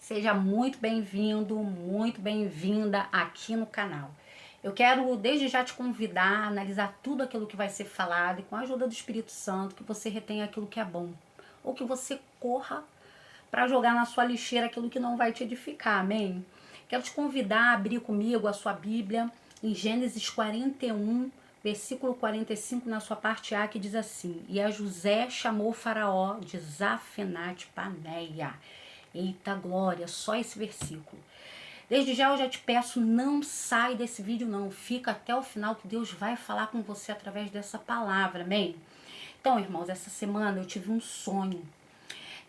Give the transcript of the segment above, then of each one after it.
Seja muito bem-vindo, muito bem-vinda aqui no canal. Eu quero desde já te convidar a analisar tudo aquilo que vai ser falado e com a ajuda do Espírito Santo que você retenha aquilo que é bom, ou que você corra para jogar na sua lixeira aquilo que não vai te edificar, amém? Quero te convidar a abrir comigo a sua Bíblia em Gênesis 41, versículo 45, na sua parte A, que diz assim: E a José chamou Faraó de Zafenate-Paneia. Eita glória, só esse versículo. Desde já eu já te peço, não sai desse vídeo não, fica até o final que Deus vai falar com você através dessa palavra, amém? Então, irmãos, essa semana eu tive um sonho.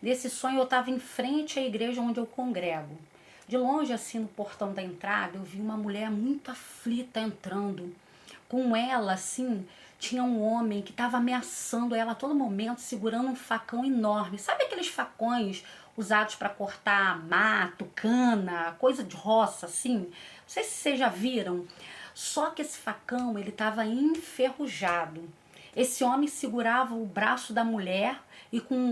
Nesse sonho eu estava em frente à igreja onde eu congrego. De longe, assim, no portão da entrada, eu vi uma mulher muito aflita entrando. Com ela, assim, tinha um homem que estava ameaçando ela a todo momento, segurando um facão enorme. Sabe aqueles facões usados para cortar mato, cana, coisa de roça, assim? Não sei se vocês já viram. Só que esse facão, ele estava enferrujado. Esse homem segurava o braço da mulher e com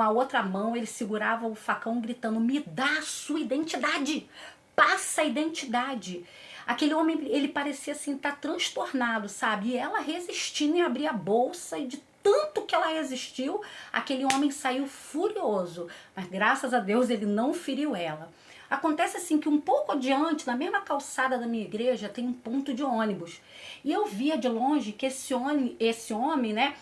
a outra mão, ele segurava o facão gritando: me dá a sua identidade, passa a identidade. Aquele homem, ele parecia assim, estar transtornado, sabe? E ela resistindo em abrir a bolsa, e de tanto que ela resistiu, aquele homem saiu furioso. Mas graças a Deus ele não feriu ela. Acontece assim que um pouco adiante, na mesma calçada da minha igreja, tem um ponto de ônibus. E eu via de longe que esse homem, né?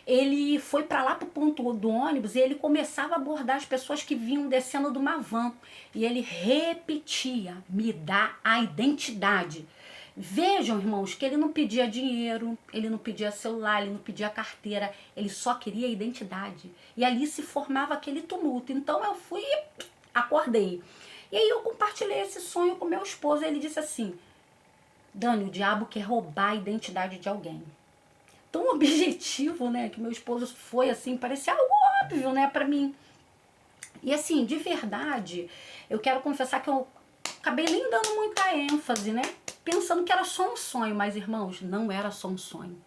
Ele foi para lá pro ponto do ônibus e ele começava a abordar as pessoas que vinham descendo de uma van. E ele repetia: me dá a identidade. Vejam, irmãos, que ele não pedia dinheiro, ele não pedia celular, ele não pedia carteira, ele só queria identidade. E ali se formava aquele tumulto. Então eu fui e acordei. E aí eu compartilhei esse sonho com meu esposo e ele disse assim: Dani, o diabo quer roubar a identidade de alguém. Tão objetivo, né, que meu esposo foi assim, parecia algo óbvio, né, pra mim. E assim, de verdade, eu quero confessar que eu acabei nem dando muita ênfase, né, pensando que era só um sonho, mas irmãos, não era só um sonho.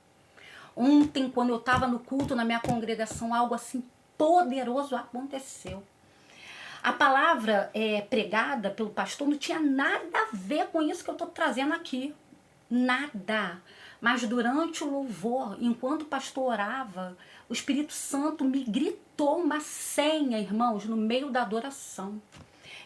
Ontem, quando eu tava no culto na minha congregação, algo assim poderoso aconteceu. A palavra pregada pelo pastor não tinha nada a ver com isso que eu tô trazendo aqui. Nada. Mas durante o louvor, enquanto o pastor orava, o Espírito Santo me gritou uma senha, irmãos, no meio da adoração.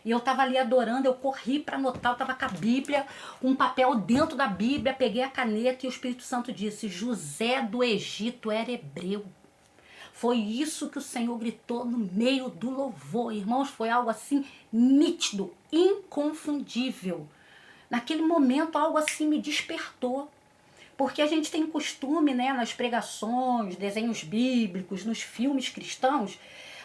E eu estava ali adorando, eu corri para anotar, eu estava com a Bíblia, um papel dentro da Bíblia, peguei a caneta e o Espírito Santo disse: José do Egito era hebreu. Foi isso que o Senhor gritou no meio do louvor. Irmãos, foi algo assim nítido, inconfundível. Naquele momento, algo assim me despertou. Porque a gente tem costume, né, nas pregações, desenhos bíblicos, nos filmes cristãos,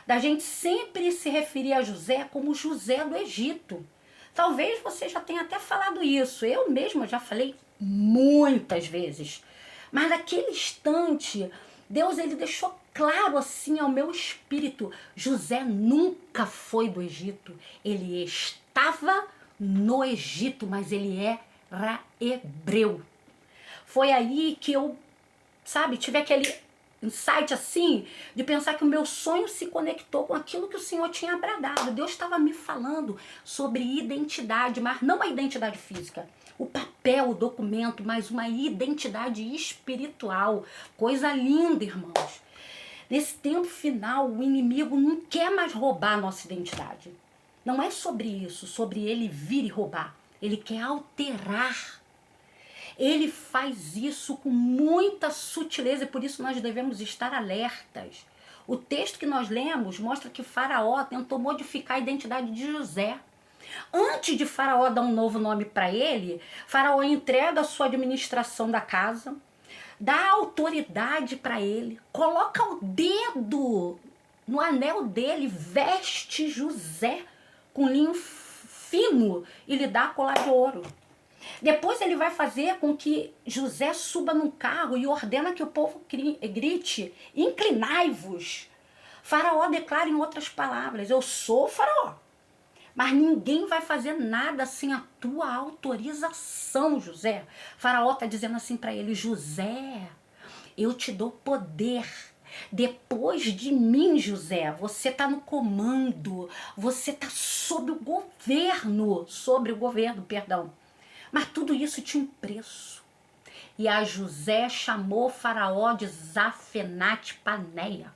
da gente sempre se referir a José como José do Egito. Talvez você já tenha até falado isso. Eu mesma já falei muitas vezes. Mas naquele instante, Deus ele deixou claro assim ao meu espírito: José nunca foi do Egito. Ele estava no Egito, mas ele era hebreu. Foi aí que eu, sabe, tive aquele insight assim, de pensar que o meu sonho se conectou com aquilo que o Senhor tinha bradado. Deus estava me falando sobre identidade, mas não a identidade física, o papel, o documento, mas uma identidade espiritual. Coisa linda, irmãos. Nesse tempo final, o inimigo não quer mais roubar a nossa identidade. Não é sobre isso, sobre ele vir e roubar. Ele quer alterar. Ele faz isso com muita sutileza e por isso nós devemos estar alertas. O texto que nós lemos mostra que Faraó tentou modificar a identidade de José. Antes de Faraó dar um novo nome para ele, Faraó entrega a sua administração da casa, dá autoridade para ele, coloca o dedo no anel dele, veste José com linho fino e lhe dá colar de ouro. Depois ele vai fazer com que José suba num carro e ordena que o povo grite: inclinai-vos. Faraó declara em outras palavras: eu sou o faraó, mas ninguém vai fazer nada sem a tua autorização, José. Faraó está dizendo assim para ele: José, eu te dou poder, Depois de mim, José, você está no comando, você está sobre o governo, perdão. Mas tudo isso tinha um preço. E a José chamou Faraó de Zafenate Paneia.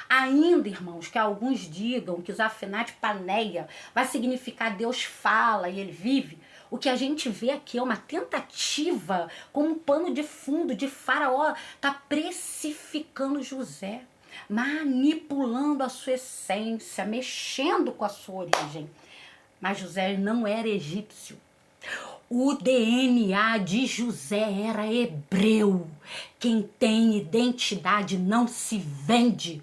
Ainda, irmãos, que alguns digam que Zafenate Paneia vai significar Deus fala e ele vive, o que a gente vê aqui é uma tentativa, como um pano de fundo de Faraó, tá precificando José, manipulando a sua essência, mexendo com a sua origem. Mas José não era egípcio. O DNA de José era hebreu. Quem tem identidade não se vende.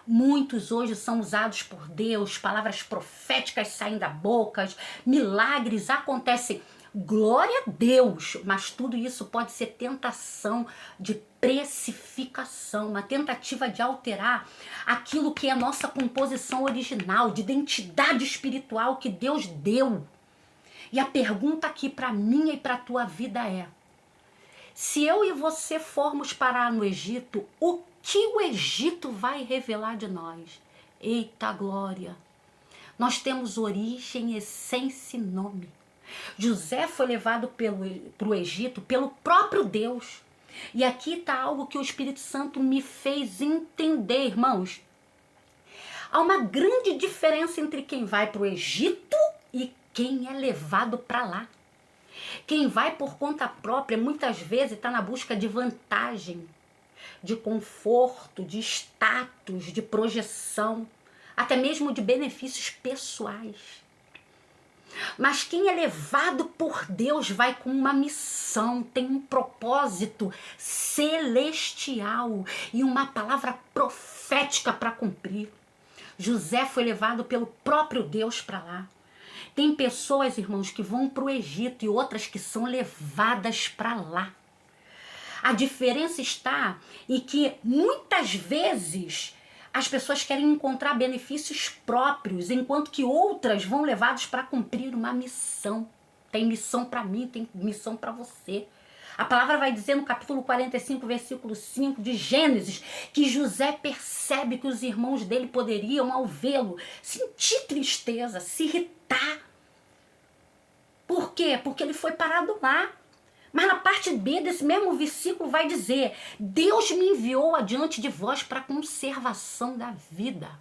Muitos hoje são usados por Deus, palavras proféticas saem da boca, milagres acontecem. Glória a Deus, mas tudo isso pode ser tentação de precificação, uma tentativa de alterar aquilo que é a nossa composição original, de identidade espiritual que Deus deu. E a pergunta aqui para mim e para a tua vida é: se eu e você formos parar no Egito, o que o Egito vai revelar de nós? Eita glória! Nós temos origem, essência e nome. José foi levado para o Egito pelo próprio Deus. E aqui está algo que o Espírito Santo me fez entender, irmãos. Há uma grande diferença entre quem vai para o Egito e quem é levado para lá. Quem vai por conta própria muitas vezes está na busca de vantagem, de conforto, de status, de projeção, até mesmo de benefícios pessoais. Mas quem é levado por Deus vai com uma missão, tem um propósito celestial e uma palavra profética para cumprir. José foi levado pelo próprio Deus para lá. Tem pessoas, irmãos, que vão para o Egito e outras que são levadas para lá. A diferença está em que muitas vezes as pessoas querem encontrar benefícios próprios, enquanto que outras vão levadas para cumprir uma missão. Tem missão para mim, tem missão para você. A palavra vai dizer no capítulo 45, versículo 5 de Gênesis, que José percebe que os irmãos dele poderiam, ao vê-lo, sentir tristeza, se irritar. Por quê? Porque ele foi parado lá. Mas na parte B desse mesmo versículo vai dizer: Deus me enviou adiante de vós para a conservação da vida.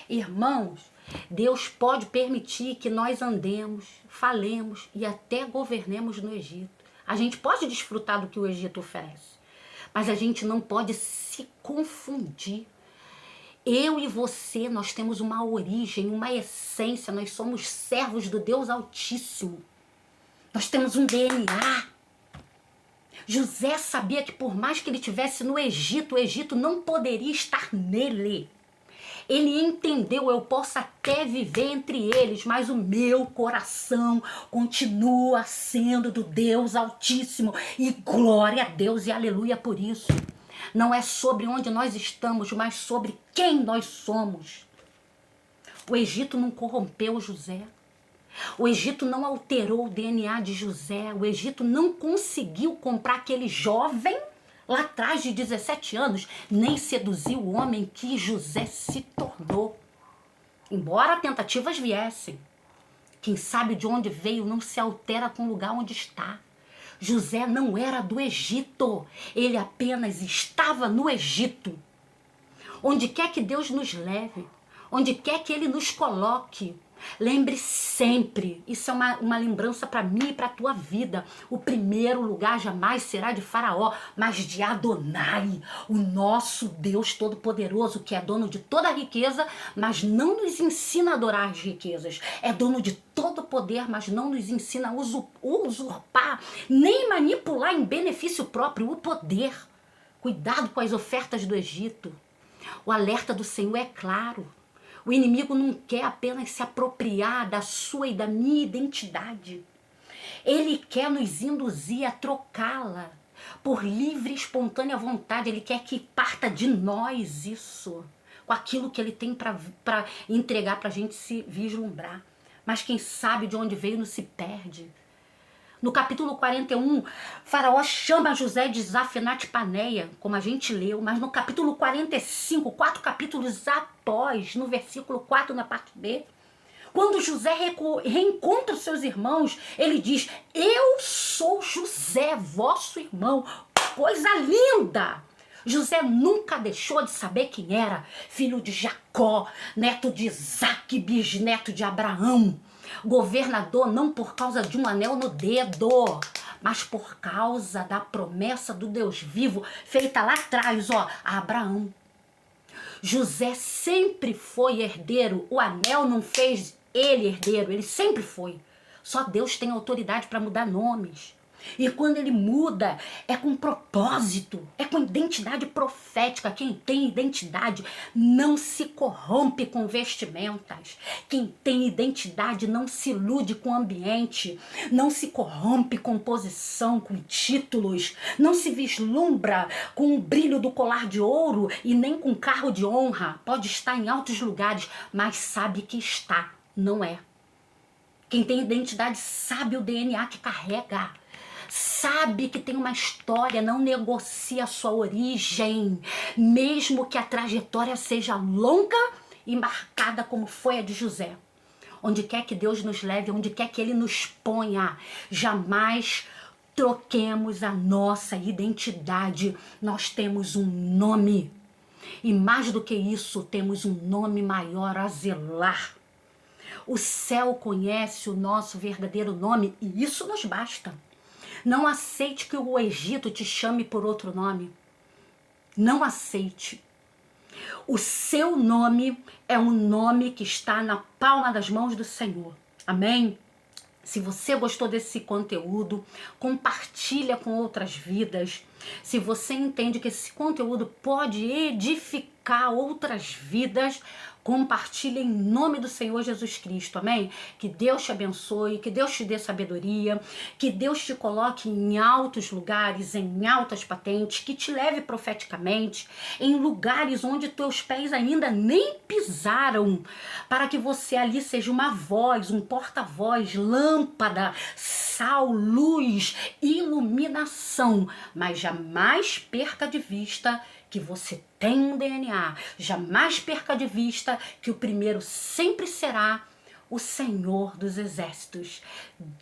Irmãos, Deus pode permitir que nós andemos, falemos e até governemos no Egito. A gente pode desfrutar do que o Egito oferece, mas a gente não pode se confundir. Eu e você, nós temos uma origem, uma essência, nós somos servos do Deus Altíssimo. Nós temos um DNA. José sabia que por mais que ele estivesse no Egito, o Egito não poderia estar nele. Ele entendeu: eu posso até viver entre eles, mas o meu coração continua sendo do Deus Altíssimo. E glória a Deus e aleluia por isso. Não é sobre onde nós estamos, mas sobre quem nós somos. O Egito não corrompeu José. O Egito não alterou o DNA de José. O Egito não conseguiu comprar aquele jovem lá atrás de 17 anos, nem seduziu o homem que José se tornou. Embora tentativas viessem, quem sabe de onde veio não se altera com o lugar onde está. José não era do Egito, ele apenas estava no Egito. Onde quer que Deus nos leve, onde quer que Ele nos coloque, lembre sempre, isso é uma lembrança para mim e para a tua vida: o primeiro lugar jamais será de Faraó, mas de Adonai, o nosso Deus Todo-Poderoso, que é dono de toda a riqueza, mas não nos ensina a adorar as riquezas. É dono de todo poder, mas não nos ensina a usurpar, nem manipular em benefício próprio o poder. Cuidado com as ofertas do Egito. O alerta do Senhor é claro. O inimigo não quer apenas se apropriar da sua e da minha identidade. Ele quer nos induzir a trocá-la por livre e espontânea vontade. Ele quer que parta de nós isso, com aquilo que ele tem para entregar para a gente se vislumbrar. Mas quem sabe de onde veio não se perde. No capítulo 41, Faraó chama José de Zafenate-Paneia, como a gente leu, mas no capítulo 45, 4 capítulos após, no versículo 4, na parte B, quando José reencontra os seus irmãos, ele diz: eu sou José, vosso irmão. Coisa linda! José nunca deixou de saber quem era, filho de Jacó, neto de Isaque, bisneto de Abraão. Governador não por causa de um anel no dedo, mas por causa da promessa do Deus vivo feita lá atrás, ó, a Abraão. José sempre foi herdeiro, o anel não fez ele herdeiro, ele sempre foi. Só Deus tem autoridade para mudar nomes. E quando ele muda, é com propósito, é com identidade profética. Quem tem identidade não se corrompe com vestimentas. Quem tem identidade não se ilude com o ambiente, não se corrompe com posição, com títulos, não se vislumbra com o brilho do colar de ouro e nem com carro de honra. Pode estar em altos lugares, mas sabe que está, não é. Quem tem identidade sabe o DNA que carrega. Sabe que tem uma história, não negocia a sua origem, mesmo que a trajetória seja longa e marcada como foi a de José. Onde quer que Deus nos leve, onde quer que Ele nos ponha, jamais troquemos a nossa identidade. Nós temos um nome e mais do que isso, temos um nome maior a zelar. O céu conhece o nosso verdadeiro nome e isso nos basta. Não aceite que o Egito te chame por outro nome. Não aceite. O seu nome é um nome que está na palma das mãos do Senhor. Amém? Se você gostou desse conteúdo, compartilha com outras vidas. Se você entende que esse conteúdo pode edificar outras vidas, compartilhe em nome do Senhor Jesus Cristo, amém? Que Deus te abençoe, que Deus te dê sabedoria, que Deus te coloque em altos lugares, em altas patentes, que te leve profeticamente em lugares onde teus pés ainda nem pisaram, para que você ali seja uma voz, um porta-voz, lâmpada, sal, luz, iluminação, mas jamais perca de vista que você tem um DNA. Jamais perca de vista que o primeiro sempre será o Senhor dos Exércitos.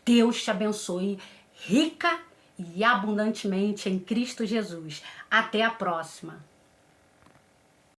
Deus te abençoe rica e abundantemente em Cristo Jesus. Até a próxima.